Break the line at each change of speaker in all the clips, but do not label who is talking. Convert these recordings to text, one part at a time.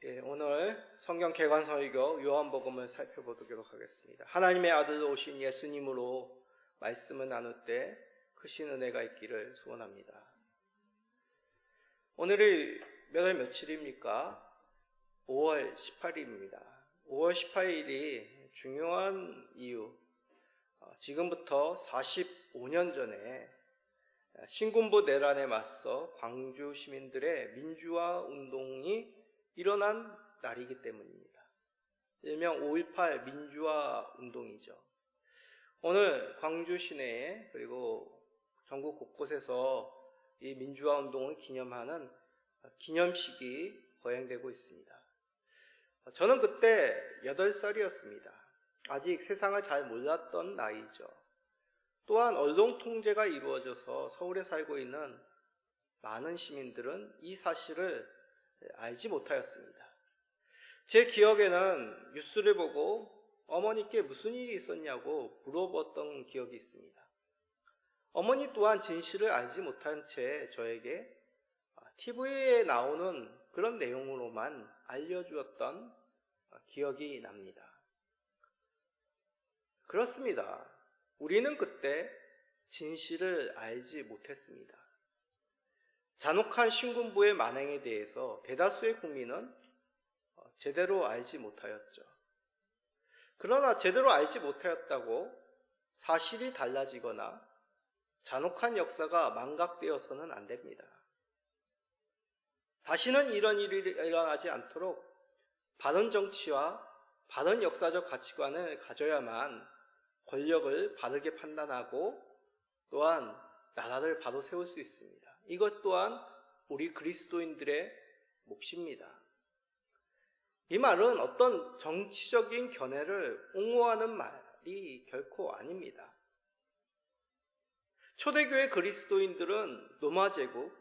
오늘 성경 개관설교 요한복음을 살펴보도록 하겠습니다. 하나님의 아들로 오신 예수님으로 말씀을 나눌 때 크신 은혜가 있기를 소원합니다. 오늘이 몇 월 며칠입니까? 5월 18일입니다. 5월 18일이 중요한 이유, 지금부터 45년 전에 신군부 내란에 맞서 광주 시민들의 민주화 운동이 일어난 날이기 때문입니다. 일명 5.18 민주화 운동이죠. 오늘 광주 시내에 그리고 전국 곳곳에서 이 민주화 운동을 기념하는 기념식이 거행되고 있습니다. 저는 그때 8살이었습니다. 아직 세상을 잘 몰랐던 나이죠. 또한 언론 통제가 이루어져서 서울에 살고 있는 많은 시민들은 이 사실을 알지 못하였습니다. 제 기억에는 뉴스를 보고 어머니께 무슨 일이 있었냐고 물어봤던 기억이 있습니다. 어머니 또한 진실을 알지 못한 채 저에게 TV에 나오는 그런 내용으로만 알려주었던 기억이 납니다. 그렇습니다. 우리는 그때 진실을 알지 못했습니다. 잔혹한 신군부의 만행에 대해서 대다수의 국민은 제대로 알지 못하였죠. 그러나 제대로 알지 못하였다고 사실이 달라지거나 잔혹한 역사가 망각되어서는 안 됩니다. 다시는 이런 일이 일어나지 않도록 바른 정치와 바른 역사적 가치관을 가져야만 권력을 바르게 판단하고 또한 나라를 바로 세울 수 있습니다. 이것 또한 우리 그리스도인들의 몫입니다. 이 말은 어떤 정치적인 견해를 옹호하는 말이 결코 아닙니다. 초대교회 그리스도인들은 로마 제국,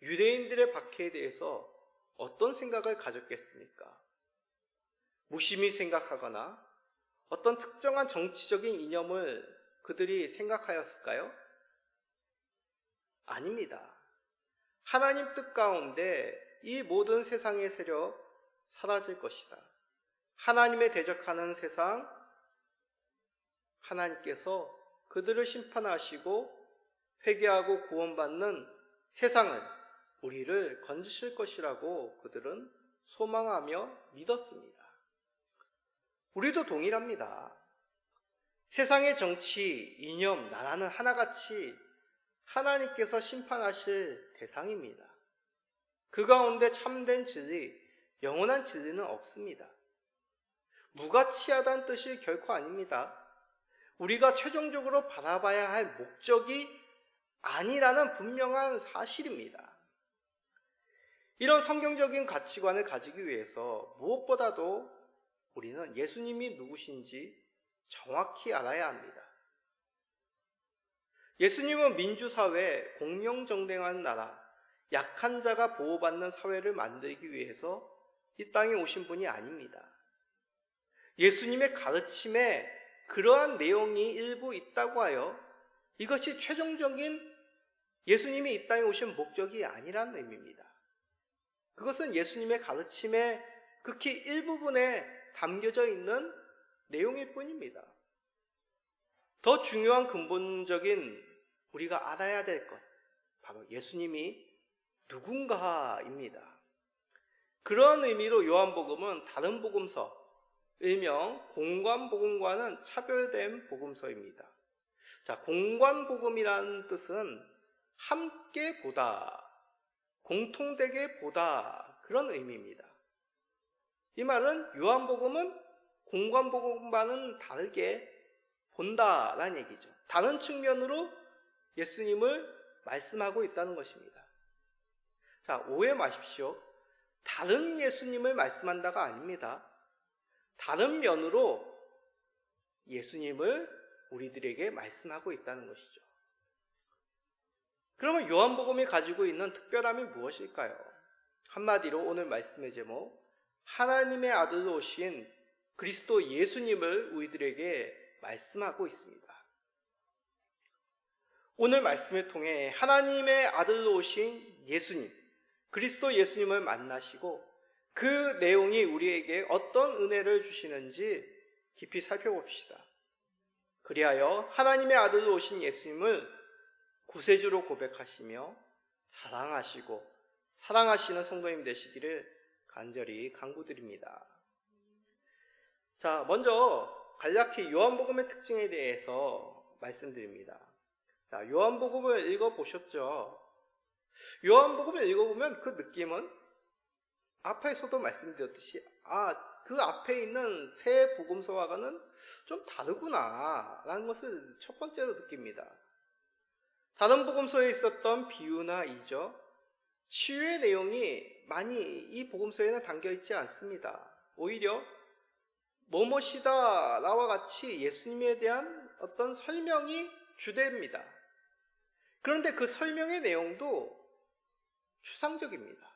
유대인들의 박해에 대해서 어떤 생각을 가졌겠습니까? 무심히 생각하거나 어떤 특정한 정치적인 이념을 그들이 생각하였을까요? 아닙니다. 하나님 뜻 가운데 이 모든 세상의 세력 사라질 것이다. 하나님에 대적하는 세상, 하나님께서 그들을 심판하시고 회개하고 구원받는 세상을 우리를 건지실 것이라고 그들은 소망하며 믿었습니다. 우리도 동일합니다. 세상의 정치, 이념, 나라는 하나같이 하나님께서 심판하실 대상입니다. 그 가운데 참된 진리, 영원한 진리는 없습니다. 무가치하다는 뜻이 결코 아닙니다. 우리가 최종적으로 바라봐야 할 목적이 아니라는 분명한 사실입니다. 이런 성경적인 가치관을 가지기 위해서 무엇보다도 우리는 예수님이 누구신지 정확히 알아야 합니다. 예수님은 민주사회, 공명정당한 나라, 약한 자가 보호받는 사회를 만들기 위해서 이 땅에 오신 분이 아닙니다. 예수님의 가르침에 그러한 내용이 일부 있다고 하여 이것이 최종적인 예수님이 이 땅에 오신 목적이 아니라는 의미입니다. 그것은 예수님의 가르침의 극히 일부분에 담겨져 있는 내용일 뿐입니다. 더 중요한 근본적인 우리가 알아야 될 것, 바로 예수님이 누군가입니다. 그러한 의미로 요한복음은 다른 복음서, 일명 공관복음과는 차별된 복음서입니다. 자, 공관복음이라는 뜻은 함께 보다, 공통되게 보다, 그런 의미입니다. 이 말은 요한복음은 공관복음과는 다르게 본다라는 얘기죠. 다른 측면으로 예수님을 말씀하고 있다는 것입니다. 자, 오해 마십시오. 다른 예수님을 말씀한다가 아닙니다. 다른 면으로 예수님을 우리들에게 말씀하고 있다는 것이죠. 그러면 요한복음이 가지고 있는 특별함이 무엇일까요? 한마디로 오늘 말씀의 제목, 하나님의 아들로 오신 그리스도 예수님을 우리들에게 말씀하고 있습니다. 오늘 말씀을 통해 하나님의 아들로 오신 예수님, 그리스도 예수님을 만나시고 그 내용이 우리에게 어떤 은혜를 주시는지 깊이 살펴봅시다. 그리하여 하나님의 아들로 오신 예수님을 구세주로 고백하시며 자랑하시고 사랑하시는 성도님 되시기를 간절히 간구드립니다. 자, 먼저 간략히 요한복음의 특징에 대해서 말씀드립니다. 자, 요한복음을 읽어보셨죠? 요한복음을 읽어보면 그 느낌은 앞에서도 말씀드렸듯이 그 앞에 있는 새 복음서와는 좀 다르구나 라는 것을 첫 번째로 느낍니다. 다른 복음서에 있었던 비유나 이적, 치유의 내용이 많이 이 복음서에는 담겨있지 않습니다. 오히려 뭐뭐시다 라와 같이 예수님에 대한 어떤 설명이 주됩니다. 그런데 그 설명의 내용도 추상적입니다.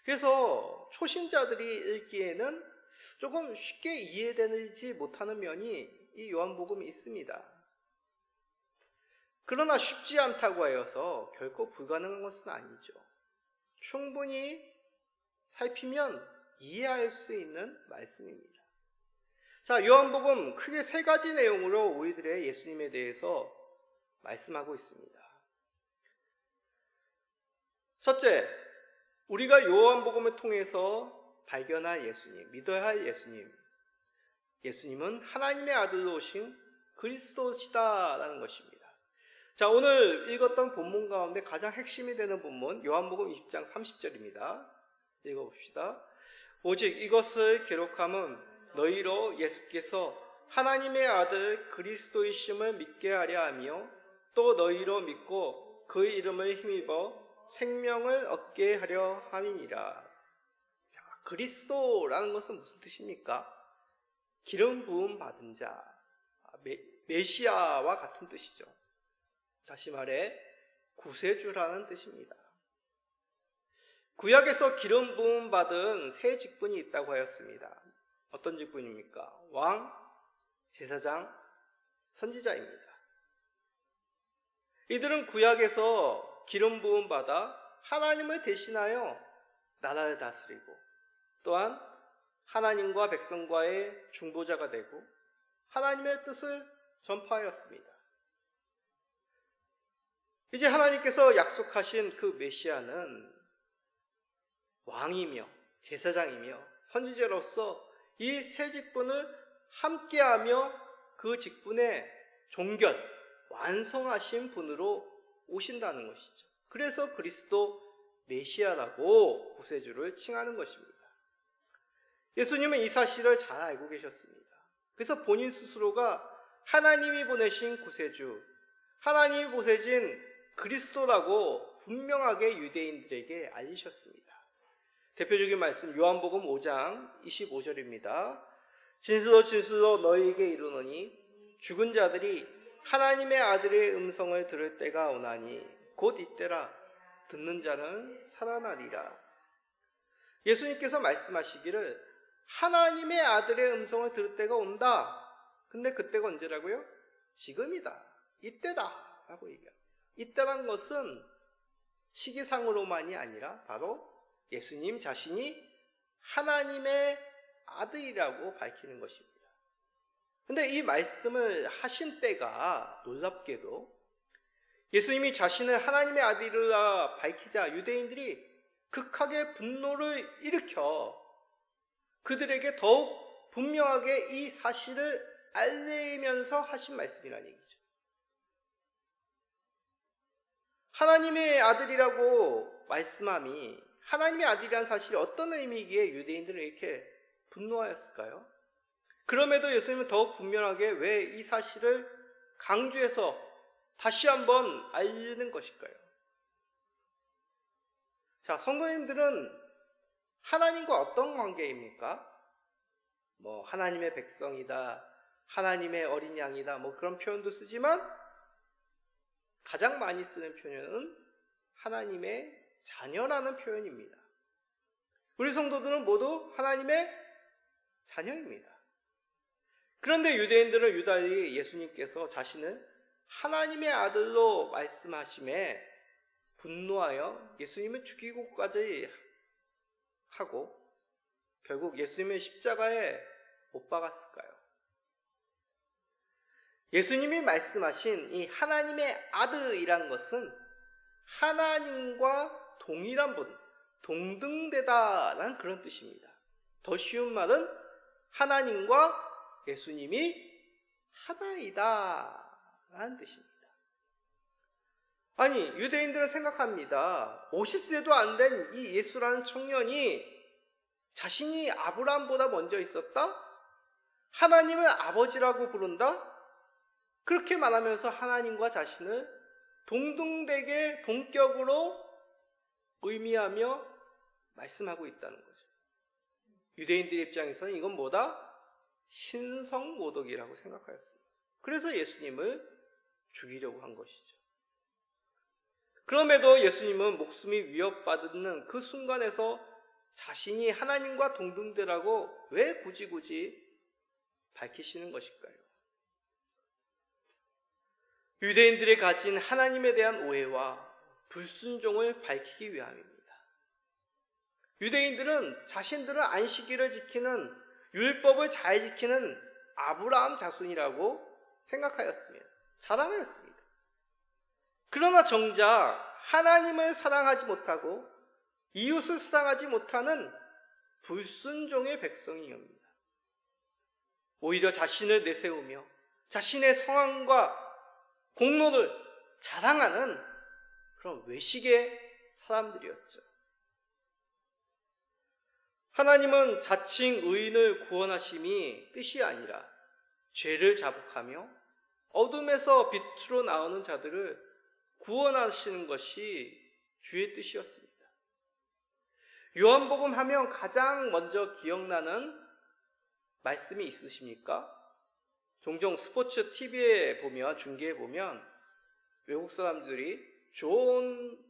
그래서 초신자들이 읽기에는 조금 쉽게 이해되지 못하는 면이 이 요한복음이 있습니다. 그러나 쉽지 않다고 하여서 결코 불가능한 것은 아니죠. 충분히 살피면 이해할 수 있는 말씀입니다. 자, 요한복음 크게 세 가지 내용으로 우리들의 예수님에 대해서 말씀하고 있습니다. 첫째, 우리가 요한복음을 통해서 발견할 예수님, 믿어야 할 예수님. 예수님은 하나님의 아들로 오신 그리스도시다라는 것입니다. 자, 오늘 읽었던 본문 가운데 가장 핵심이 되는 본문 요한복음 20장 30절입니다. 읽어봅시다. 오직 이것을 기록함은 너희로 예수께서 하나님의 아들 그리스도이심을 믿게 하려 하며 또 너희로 믿고 그 이름을 힘입어 생명을 얻게 하려 함이니라. 자, 그리스도라는 것은 무슨 뜻입니까? 기름 부음 받은 자, 메시아와 같은 뜻이죠. 다시 말해 구세주라는 뜻입니다. 구약에서 기름 부음 받은 세 직분이 있다고 하였습니다. 어떤 직분입니까? 왕, 제사장, 선지자입니다. 이들은 구약에서 기름 부음 받아 하나님을 대신하여 나라를 다스리고 또한 하나님과 백성과의 중보자가 되고 하나님의 뜻을 전파하였습니다. 이제 하나님께서 약속하신 그 메시아는 왕이며 제사장이며 선지자로서 이 세 직분을 함께하며 그 직분의 종결, 완성하신 분으로 오신다는 것이죠. 그래서 그리스도 메시아라고 구세주를 칭하는 것입니다. 예수님은 이 사실을 잘 알고 계셨습니다. 그래서 본인 스스로가 하나님이 보내신 구세주, 하나님이 보내신 그리스도라고 분명하게 유대인들에게 알리셨습니다. 대표적인 말씀 요한복음 5장 25절입니다. 진실로 진실로 너희에게 이르노니 죽은 자들이 하나님의 아들의 음성을 들을 때가 오나니 곧 이때라. 듣는 자는 살아나리라. 예수님께서 말씀하시기를 하나님의 아들의 음성을 들을 때가 온다. 근데 그때가 언제라고요? 지금이다. 이때다. 라고 얘기합니다. 이때란 것은 시기상으로만이 아니라 바로 예수님 자신이 하나님의 아들이라고 밝히는 것입니다. 근데 이 말씀을 하신 때가 놀랍게도 예수님이 자신을 하나님의 아들이라 밝히자 유대인들이 극하게 분노를 일으켜 그들에게 더욱 분명하게 이 사실을 알리면서 하신 말씀이라는 얘기죠. 하나님의 아들이라고 말씀함이 하나님의 아들이라는 사실이 어떤 의미이기에 유대인들은 이렇게 분노하였을까요? 그럼에도 예수님은 더욱 분명하게 왜 이 사실을 강조해서 다시 한번 알리는 것일까요? 자, 성도님들은 하나님과 어떤 관계입니까? 하나님의 백성이다, 하나님의 어린 양이다, 그런 표현도 쓰지만 가장 많이 쓰는 표현은 하나님의 자녀라는 표현입니다. 우리 성도들은 모두 하나님의 자녀입니다. 그런데 유대인들은 유달리 예수님께서 자신을 하나님의 아들로 말씀하심에 분노하여 예수님을 죽이고까지 하고 결국 예수님의 십자가에 못 박았을까요? 예수님이 말씀하신 이 하나님의 아들이란 것은 하나님과 동일한 분, 동등되다라는 그런 뜻입니다. 더 쉬운 말은 하나님과 예수님이 하나이다 라는 뜻입니다. 아니, 유대인들은 생각합니다. 50세도 안 된 이 예수라는 청년이 자신이 아브라함보다 먼저 있었다? 하나님을 아버지라고 부른다? 그렇게 말하면서 하나님과 자신을 동등되게 동격으로 의미하며 말씀하고 있다는 거죠. 유대인들 입장에서는 이건 뭐다? 신성모독이라고 생각하였습니다. 그래서 예수님을 죽이려고 한 것이죠. 그럼에도 예수님은 목숨이 위협받는 그 순간에서 자신이 하나님과 동등되라고 왜 굳이 밝히시는 것일까요? 유대인들이 가진 하나님에 대한 오해와 불순종을 밝히기 위함입니다. 유대인들은 자신들은 안식일을 지키는, 율법을 잘 지키는 아브라함 자손이라고 생각하였으며 자랑하였습니다. 그러나 정작 하나님을 사랑하지 못하고 이웃을 사랑하지 못하는 불순종의 백성이옵니다. 오히려 자신을 내세우며 자신의 성함과 공로를 자랑하는 그런 외식의 사람들이었죠. 하나님은 자칭 의인을 구원하심이 뜻이 아니라 죄를 자복하며 어둠에서 빛으로 나오는 자들을 구원하시는 것이 주의 뜻이었습니다. 요한복음 하면 가장 먼저 기억나는 말씀이 있으십니까? 종종 스포츠 TV에 보면, 중계에 보면 외국 사람들이 존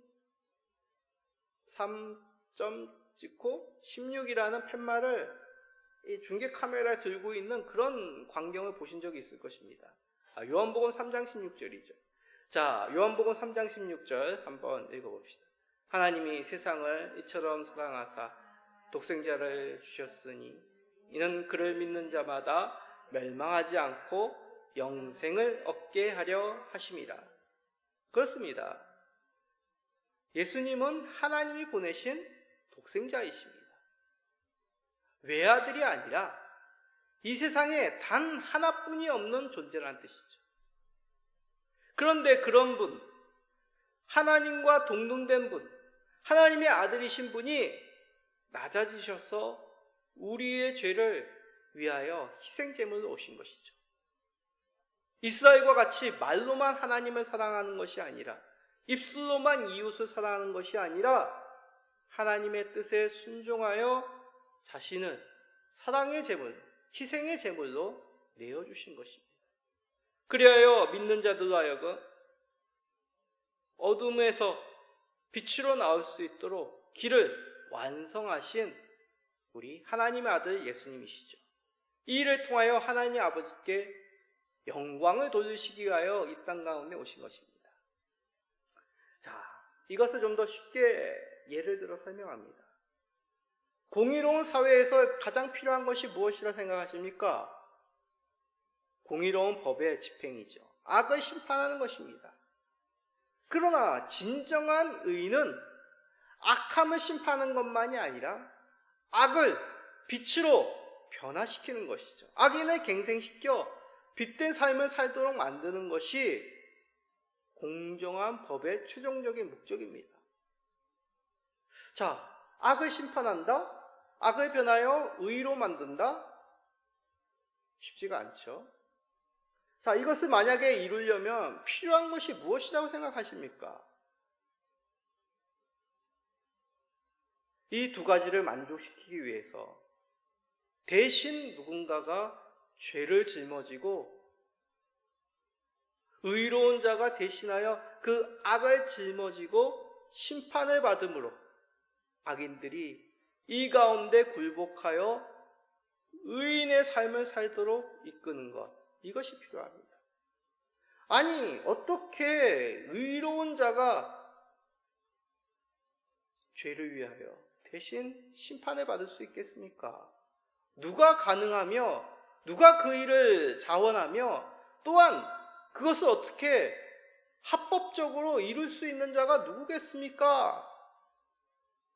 3점 찍고 16이라는 팻말을 이 중계 카메라에 들고 있는 그런 광경을 보신 적이 있을 것입니다. 요한복음 3장 16절이죠. 자, 요한복음 3장 16절 한번 읽어봅시다. 하나님이 세상을 이처럼 사랑하사 독생자를 주셨으니 이는 그를 믿는 자마다 멸망하지 않고 영생을 얻게 하려 하심이라. 그렇습니다. 예수님은 하나님이 보내신 독생자이십니다. 외아들이 아니라 이 세상에 단 하나뿐이 없는 존재라는 뜻이죠. 그런데 그런 분, 하나님과 동등된 분, 하나님의 아들이신 분이 낮아지셔서 우리의 죄를 위하여 희생제물로 오신 것이죠. 이스라엘과 같이 말로만 하나님을 사랑하는 것이 아니라, 입술로만 이웃을 사랑하는 것이 아니라 하나님의 뜻에 순종하여 자신을 사랑의 제물, 희생의 제물로 내어주신 것입니다. 그리하여 믿는 자들로 하여금 어둠에서 빛으로 나올 수 있도록 길을 완성하신 우리 하나님의 아들 예수님이시죠. 이 일을 통하여 하나님 아버지께 영광을 돌리시기 위하여 이 땅 가운데 오신 것입니다. 자, 이것을 좀 더 쉽게 예를 들어 설명합니다. 공의로운 사회에서 가장 필요한 것이 무엇이라 생각하십니까? 공의로운 법의 집행이죠. 악을 심판하는 것입니다. 그러나 진정한 의는 악함을 심판하는 것만이 아니라 악을 빛으로 변화시키는 것이죠. 악인을 갱생시켜 빛된 삶을 살도록 만드는 것이 공정한 법의 최종적인 목적입니다. 자, 악을 심판한다? 악을 변하여 의로 만든다? 쉽지가 않죠. 자, 이것을 만약에 이루려면 필요한 것이 무엇이라고 생각하십니까? 이 두 가지를 만족시키기 위해서 대신 누군가가 죄를 짊어지고 의로운 자가 대신하여 그 악을 짊어지고 심판을 받음으로 악인들이 이 가운데 굴복하여 의인의 삶을 살도록 이끄는 것, 이것이 필요합니다. 아니, 어떻게 의로운 자가 죄를 위하여 대신 심판을 받을 수 있겠습니까? 누가 가능하며 누가 그 일을 자원하며 또한 그것을 어떻게 합법적으로 이룰 수 있는 자가 누구겠습니까?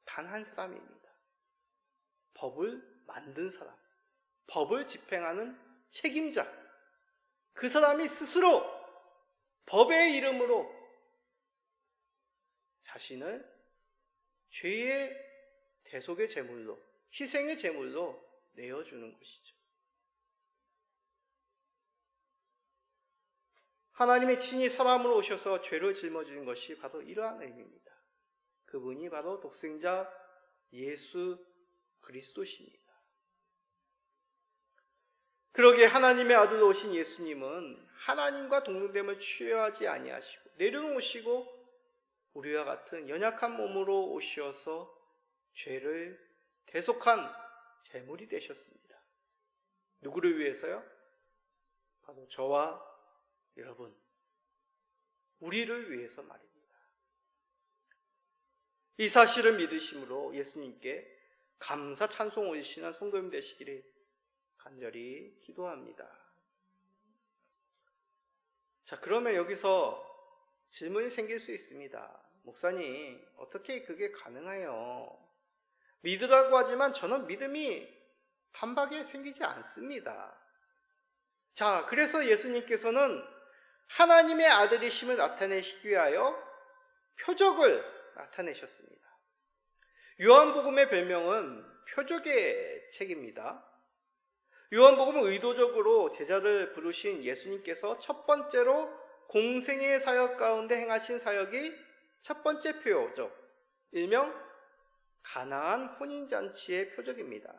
단 한 사람입니다. 법을 만든 사람, 법을 집행하는 책임자, 그 사람이 스스로 법의 이름으로 자신을 죄의 대속의 제물로, 희생의 제물로 내어주는 것이죠. 하나님이 친히 사람으로 오셔서 죄를 짊어지는 것이 바로 이러한 의미입니다. 그분이 바로 독생자 예수 그리스도십니다. 그러기에 하나님의 아들로 오신 예수님은 하나님과 동등됨을 취하지 아니하시고 내려놓으시고 우리와 같은 연약한 몸으로 오셔서 죄를 대속한 제물이 되셨습니다. 누구를 위해서요? 바로 저와 여러분, 우리를 위해서 말입니다. 이 사실을 믿으심으로 예수님께 감사 찬송 올리시는 성도님 되시기를 간절히 기도합니다. 자, 그러면 여기서 질문이 생길 수 있습니다. 목사님, 어떻게 그게 가능해요? 믿으라고 하지만 저는 믿음이 단박에 생기지 않습니다. 자, 그래서 예수님께서는 하나님의 아들이심을 나타내시기 위하여 표적을 나타내셨습니다. 요한복음의 별명은 표적의 책입니다. 요한복음은 의도적으로 제자를 부르신 예수님께서 첫 번째로 공생의 사역 가운데 행하신 사역이 첫 번째 표적, 일명 가나안 혼인잔치의 표적입니다.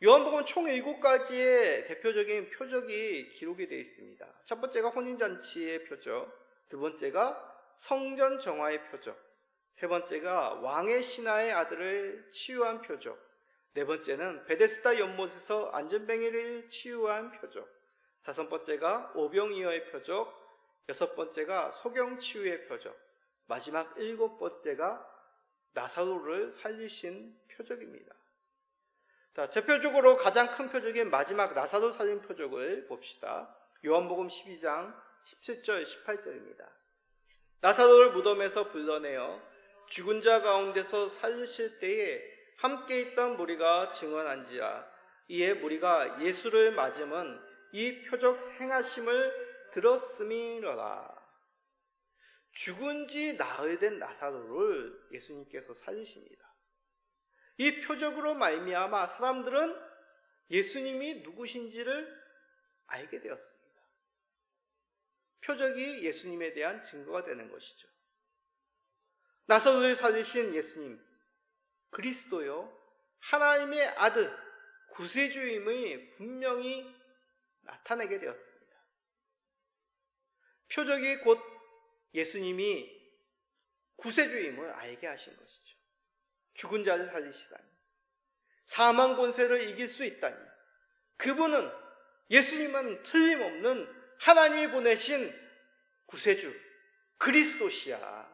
요한복음은 총 7가지의 대표적인 표적이 기록이 되어 있습니다. 첫 번째가 혼인잔치의 표적, 두 번째가 성전 정화의 표적, 세 번째가 왕의 신하의 아들을 치유한 표적, 네 번째는 베데스다 연못에서 안전뱅이를 치유한 표적, 다섯 번째가 오병이어의 표적, 여섯 번째가 소경치유의 표적, 마지막 7번째가 나사로를 살리신 표적입니다. 자, 대표적으로 가장 큰 표적인 마지막 나사로 살린 표적을 봅시다. 요한복음 12장 17절 18절입니다. 나사로를 무덤에서 불러내어 죽은 자 가운데서 살리실 때에 함께 있던 무리가 증언한지라. 이에 무리가 예수를 맞음은 이 표적 행하심을 들었음이로라. 죽은 지 나흘 된 나사로를 예수님께서 살리십니다. 이 표적으로 말미암아 사람들은 예수님이 누구신지를 알게 되었습니다. 표적이 예수님에 대한 증거가 되는 것이죠. 나사로를 살리신 예수님, 그리스도요, 하나님의 아들, 구세주임을 분명히 나타내게 되었습니다. 표적이 곧 예수님이 구세주임을 알게 하신 것이죠. 죽은 자를 살리시다니, 사망 권세를 이길 수 있다니, 그분은, 예수님은 틀림없는 하나님이 보내신 구세주 그리스도시야.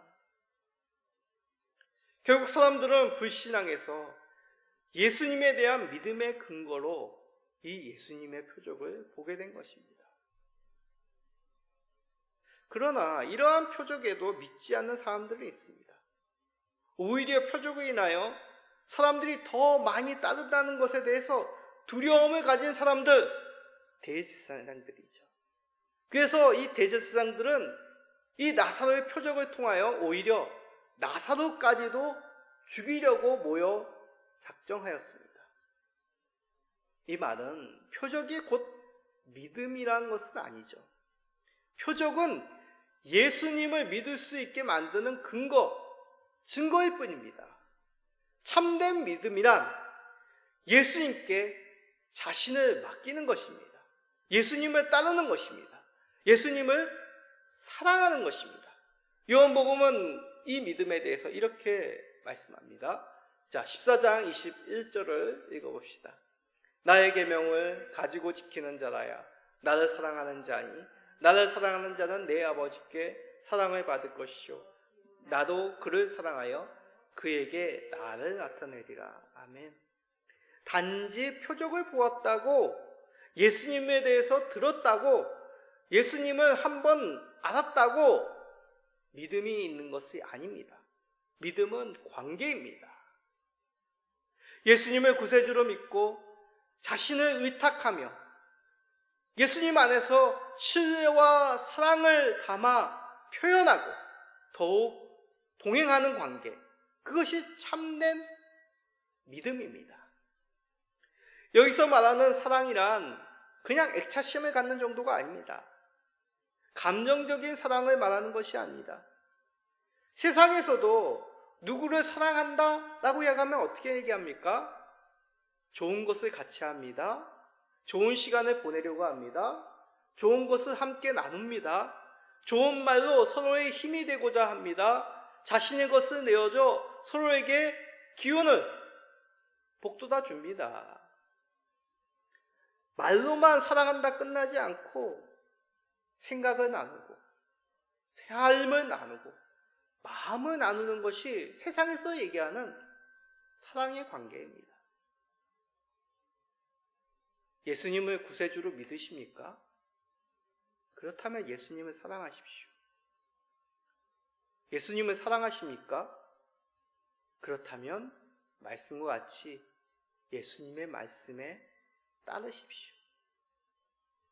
결국 사람들은 불신앙에서 예수님에 대한 믿음의 근거로 이 예수님의 표적을 보게 된 것입니다. 그러나 이러한 표적에도 믿지 않는 사람들이 있습니다. 오히려 표적으로 인하여 사람들이 더 많이 따른다는 것에 대해서 두려움을 가진 사람들, 대제사장들이죠. 그래서 이 대제사장들은 이 나사로의 표적을 통하여 오히려 나사로까지도 죽이려고 모여 작정하였습니다. 이 말은 표적이 곧 믿음이라는 것은 아니죠. 표적은 예수님을 믿을 수 있게 만드는 증거일 뿐입니다. 참된 믿음이란 예수님께 자신을 맡기는 것입니다. 예수님을 따르는 것입니다. 예수님을 사랑하는 것입니다. 요한복음은 이 믿음에 대해서 이렇게 말씀합니다. 자, 14장 21절을 읽어봅시다. 나의 계명을 가지고 지키는 자라야 나를 사랑하는 자니 나를 사랑하는 자는 내 아버지께 사랑을 받을 것이요 나도 그를 사랑하여 그에게 나를 나타내리라. 아멘. 단지 표적을 보았다고, 예수님에 대해서 들었다고, 예수님을 한번 알았다고 믿음이 있는 것이 아닙니다. 믿음은 관계입니다. 예수님을 구세주로 믿고 자신을 의탁하며 예수님 안에서 신뢰와 사랑을 담아 표현하고 더욱 동행하는 관계, 그것이 참된 믿음입니다. 여기서 말하는 사랑이란 그냥 애착심을 갖는 정도가 아닙니다. 감정적인 사랑을 말하는 것이 아닙니다. 세상에서도 누구를 사랑한다 라고 얘기하면 어떻게 얘기합니까? 좋은 것을 같이 합니다. 좋은 시간을 보내려고 합니다. 좋은 것을 함께 나눕니다. 좋은 말로 서로의 힘이 되고자 합니다. 자신의 것을 내어줘 서로에게 기운을 복돋아 줍니다. 말로만 사랑한다 끝나지 않고 생각을 나누고 삶을 나누고 마음을 나누는 것이 세상에서 얘기하는 사랑의 관계입니다. 예수님을 구세주로 믿으십니까? 그렇다면 예수님을 사랑하십시오. 예수님을 사랑하십니까? 그렇다면 말씀과 같이 예수님의 말씀에 따르십시오.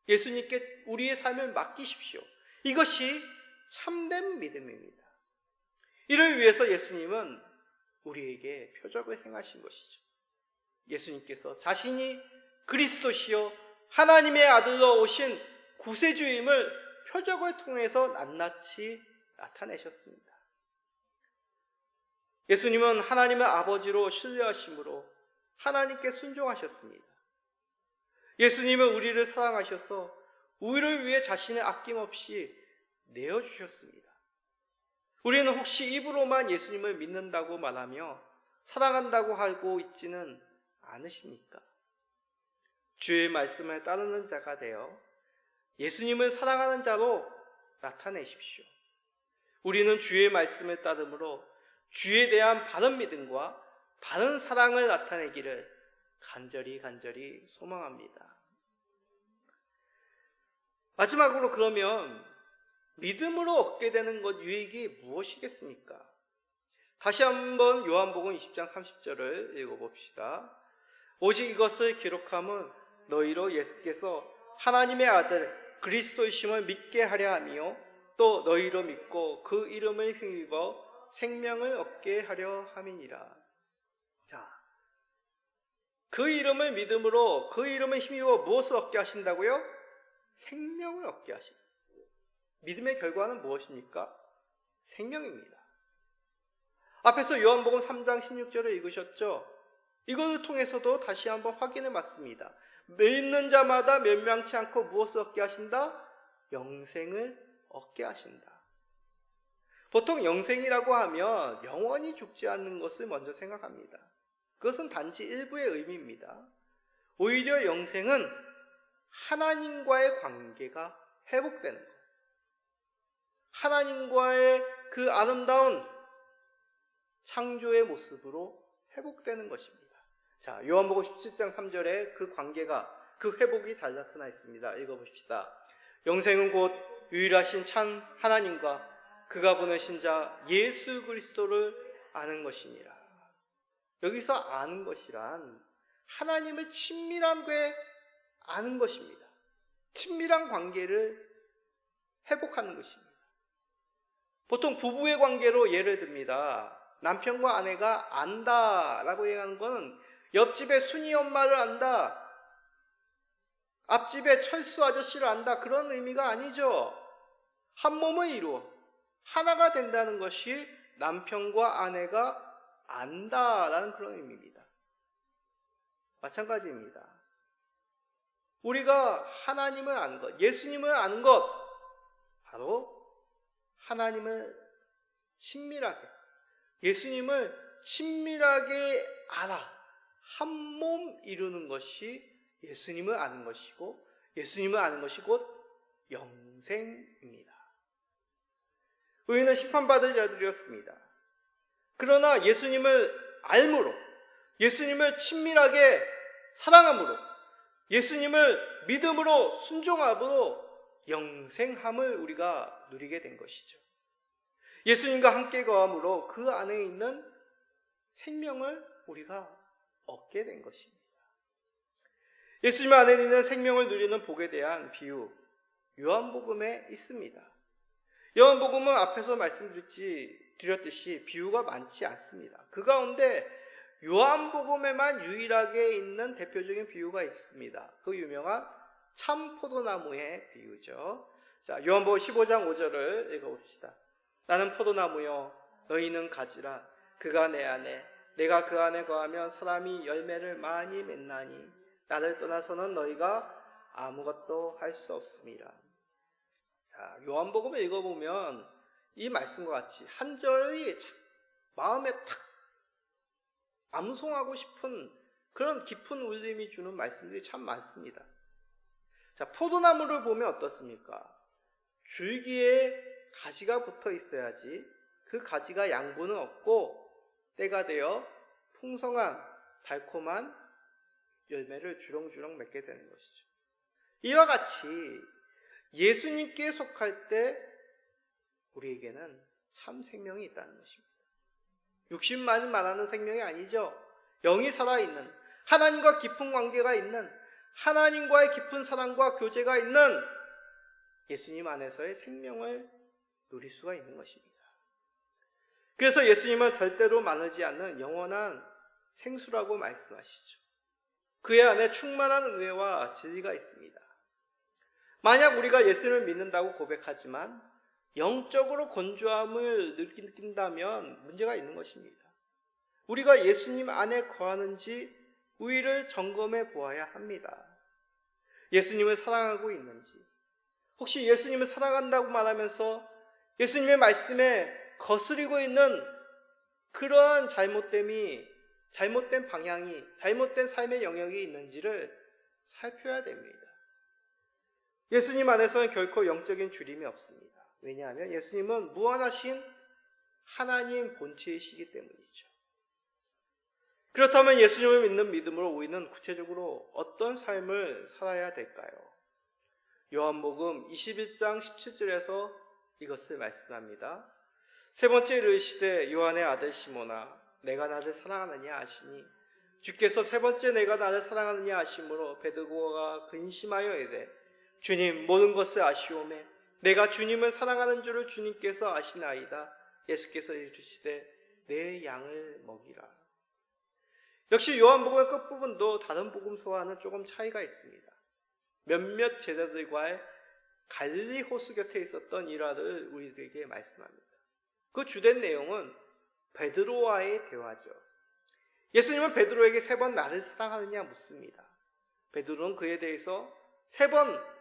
예수님께 우리의 삶을 맡기십시오. 이것이 참된 믿음입니다. 이를 위해서 예수님은 우리에게 표적을 행하신 것이죠. 예수님께서 자신이 그리스도시요 하나님의 아들로 오신 구세주임을 표적을 통해서 낱낱이 나타내셨습니다. 예수님은 하나님의 아버지로 신뢰하심으로 하나님께 순종하셨습니다. 예수님은 우리를 사랑하셔서 우리를 위해 자신의 아낌없이 내어주셨습니다. 우리는 혹시 입으로만 예수님을 믿는다고 말하며 사랑한다고 하고 있지는 않으십니까? 주의 말씀을 따르는 자가 되어 예수님을 사랑하는 자로 나타내십시오. 우리는 주의 말씀을 따름으로 주에 대한 바른 믿음과 바른 사랑을 나타내기를 간절히 소망합니다. 마지막으로 그러면 믿음으로 얻게 되는 것 유익이 무엇이겠습니까? 다시 한번 요한복음 20장 30절을 읽어봅시다. 오직 이것을 기록함은 너희로 예수께서 하나님의 아들 그리스도이심을 믿게 하려 함이요 또 너희로 믿고 그 이름을 힘입어 생명을 얻게 하려 함이니라. 자, 그 이름을 믿음으로 그 이름을 힘입어 무엇을 얻게 하신다고요? 생명을 얻게 하십니다. 믿음의 결과는 무엇입니까? 생명입니다. 앞에서 요한복음 3장 16절을 읽으셨죠? 이것을 통해서도 다시 한번 확인해 봤습니다. 믿는 자마다 멸망치 않고 무엇을 얻게 하신다? 영생을 얻게 하신다. 보통 영생이라고 하면 영원히 죽지 않는 것을 먼저 생각합니다. 그것은 단지 일부의 의미입니다. 오히려 영생은 하나님과의 관계가 회복되는 것. 하나님과의 그 아름다운 창조의 모습으로 회복되는 것입니다. 자, 요한복음 17장 3절에 그 관계가, 그 회복이 잘 나타나 있습니다. 읽어봅시다. 영생은 곧 유일하신 참 하나님과 그가 보내신 자 예수 그리스도를 아는 것이니라. 여기서 아는 것이란 하나님을 친밀하게 아는 것입니다. 친밀한 관계를 회복하는 것입니다. 보통 부부의 관계로 예를 듭니다. 남편과 아내가 안다라고 얘기하는 것은 옆집의 순이 엄마를 안다, 앞집의 철수 아저씨를 안다, 그런 의미가 아니죠. 한 몸을 이루어 하나가 된다는 것이 남편과 아내가 안다라는 그런 의미입니다. 마찬가지입니다. 우리가 하나님을 아는 것, 예수님을 아는 것, 바로 하나님을 친밀하게, 예수님을 친밀하게 알아 한 몸 이루는 것이 예수님을 아는 것이고, 예수님을 아는 것이 곧 영생입니다. 우리는 심판받을 자들이었습니다. 그러나 예수님을 알므로, 예수님을 친밀하게 사랑함으로, 예수님을 믿음으로 순종함으로 영생함을 우리가 누리게 된 것이죠. 예수님과 함께 거함으로 그 안에 있는 생명을 우리가 얻게 된 것입니다. 예수님 안에 있는 생명을 누리는 복에 대한 비유, 요한복음에 있습니다. 요한복음은 앞에서 말씀드렸듯이 비유가 많지 않습니다. 그 가운데 요한복음에만 유일하게 있는 대표적인 비유가 있습니다. 그 유명한 참 포도나무의 비유죠. 자, 요한복음 15장 5절을 읽어봅시다. 나는 포도나무요 너희는 가지라. 그가 내 안에 내가 그 안에 거하면 사람이 열매를 많이 맺나니 나를 떠나서는 너희가 아무것도 할 수 없습니다. 자, 요한복음을 읽어보면 이 말씀과 같이 한 절이 마음에 탁 암송하고 싶은 그런 깊은 울림이 주는 말씀들이 참 많습니다. 자, 포도나무를 보면 어떻습니까? 줄기에 가지가 붙어 있어야지 그 가지가 양분은 없고 때가 되어 풍성한 달콤한 열매를 주렁주렁 맺게 되는 것이죠. 이와 같이 예수님께 속할 때 우리에게는 참 생명이 있다는 것입니다. 육신만 말하는 생명이 아니죠. 영이 살아있는, 하나님과 깊은 관계가 있는, 하나님과의 깊은 사랑과 교제가 있는 예수님 안에서의 생명을 누릴 수가 있는 것입니다. 그래서 예수님은 절대로 마르지 않는 영원한 생수라고 말씀하시죠. 그의 안에 충만한 은혜와 진리가 있습니다. 만약 우리가 예수님을 믿는다고 고백하지만 영적으로 건조함을 느낀다면 문제가 있는 것입니다. 우리가 예수님 안에 거하는지 우리를 점검해 보아야 합니다. 예수님을 사랑하고 있는지, 혹시 예수님을 사랑한다고 말하면서 예수님의 말씀에 거스리고 있는 그러한 잘못된 방향이, 잘못된 삶의 영역이 있는지를 살펴야 됩니다. 예수님 안에서는 결코 영적인 주림이 없습니다. 왜냐하면 예수님은 무한하신 하나님 본체이시기 때문이죠. 그렇다면 예수님을 믿는 믿음으로 우리는 구체적으로 어떤 삶을 살아야 될까요? 요한복음 21장 17절에서 이것을 말씀합니다. 세 번째 이르시되 요한의 아들 시몬아 내가 나를 사랑하느냐 하시니 주께서 세 번째 내가 나를 사랑하느냐 하심으로 베드로가 근심하여 이르되 주님 모든 것을 아시오매 내가 주님을 사랑하는 줄을 주님께서 아시나이다. 예수께서 이르시되 내 양을 먹이라. 역시 요한복음의 끝부분도 다른 복음서와는 조금 차이가 있습니다. 몇몇 제자들과의 갈릴리 호수 곁에 있었던 일화를 우리들에게 말씀합니다. 그 주된 내용은 베드로와의 대화죠. 예수님은 베드로에게 3번 나를 사랑하느냐 묻습니다. 베드로는 그에 대해서 3번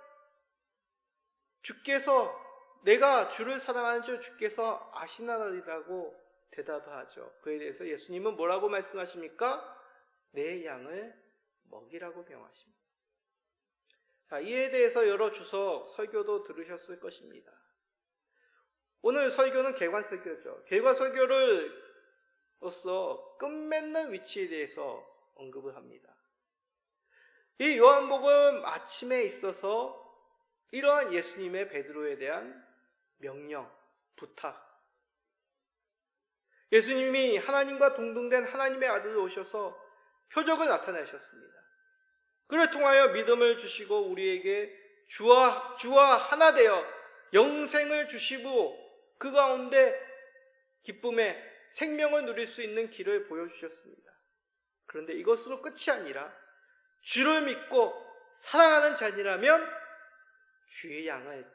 주께서 내가 주를 사랑하는 줄 주께서 아시나이다고 대답을 하죠. 그에 대해서 예수님은 뭐라고 말씀하십니까? 내 양을 먹이라고 명하십니다. 자, 이에 대해서 여러 주석 설교도 들으셨을 것입니다. 오늘 설교는 개관 설교죠. 개관 설교로서 끝맺는 위치에 대해서 언급을 합니다. 이 요한복음 아침에 있어서 이러한 예수님의 베드로에 대한 명령, 부탁. 예수님이 하나님과 동등된 하나님의 아들로 오셔서 표적을 나타내셨습니다. 그를 통하여 믿음을 주시고 우리에게 주와 하나 되어 영생을 주시고 그 가운데 기쁨의 생명을 누릴 수 있는 길을 보여주셨습니다. 그런데 이것으로 끝이 아니라 주를 믿고 사랑하는 자니라면 주의 양을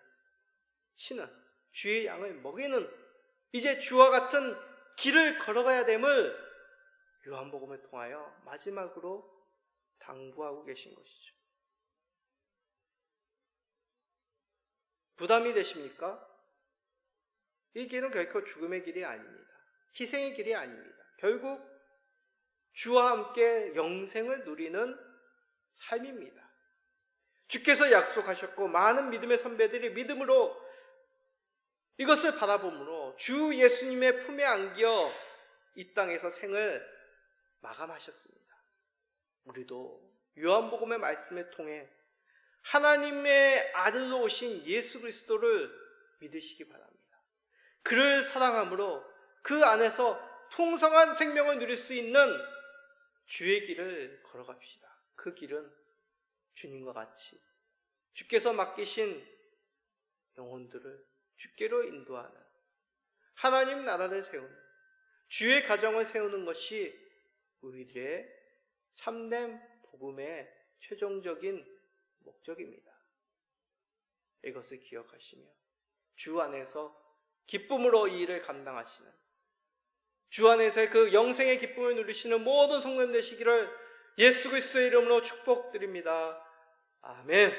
치는, 주의 양을 먹이는 이제 주와 같은 길을 걸어가야 됨을 요한복음을 통하여 마지막으로 당부하고 계신 것이죠. 부담이 되십니까? 이 길은 결코 죽음의 길이 아닙니다. 희생의 길이 아닙니다. 결국 주와 함께 영생을 누리는 삶입니다. 주께서 약속하셨고 많은 믿음의 선배들이 믿음으로 이것을 바라보므로 주 예수님의 품에 안겨 이 땅에서 생을 마감하셨습니다. 우리도 요한복음의 말씀을 통해 하나님의 아들로 오신 예수 그리스도를 믿으시기 바랍니다. 그를 사랑함으로 그 안에서 풍성한 생명을 누릴 수 있는 주의 길을 걸어갑시다. 그 길은 주님과 같이 주께서 맡기신 영혼들을 주께로 인도하는 하나님 나라를 세우는 주의 가정을 세우는 것이 우리들의 참된 복음의 최종적인 목적입니다. 이것을 기억하시며 주 안에서 기쁨으로 이 일을 감당하시는, 주 안에서의 그 영생의 기쁨을 누리시는 모든 성도님 되시기를 예수 그리스도의 이름으로 축복드립니다. 아멘.